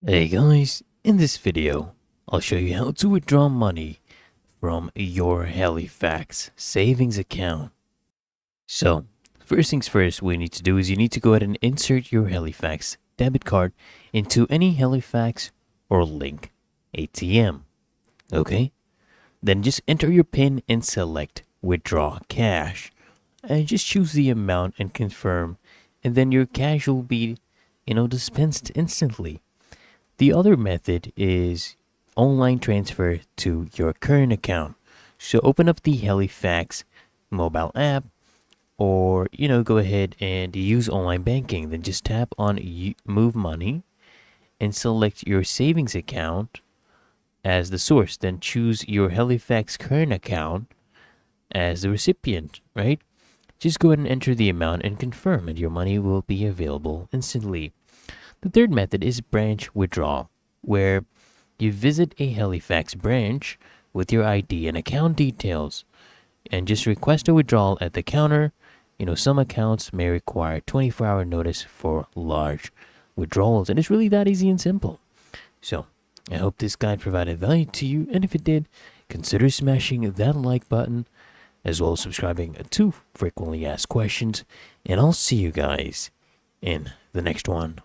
Hey guys, in this video, I'll show you how to withdraw money from your Halifax savings account. So, first things first, what you need to do is you need to go ahead and insert your Halifax debit card into any Halifax or Link ATM. Okay? Then just enter your PIN and select withdraw cash. And just choose the amount and confirm, and then your cash will be, dispensed instantly. The other method is online transfer to your current account. So open up the Halifax mobile app or, go ahead and use online banking. Then just tap on Move Money and select your savings account as the source. Then choose your Halifax current account as the recipient, right? Just go ahead and enter the amount and confirm, and your money will be available instantly. The third method is branch withdrawal, where you visit a Halifax branch with your ID and account details and just request a withdrawal at the counter. Some accounts may require 24-hour notice for large withdrawals, and it's really that easy and simple. So, I hope this guide provided value to you, and if it did, consider smashing that like button as well as subscribing to frequently asked questions, and I'll see you guys in the next one.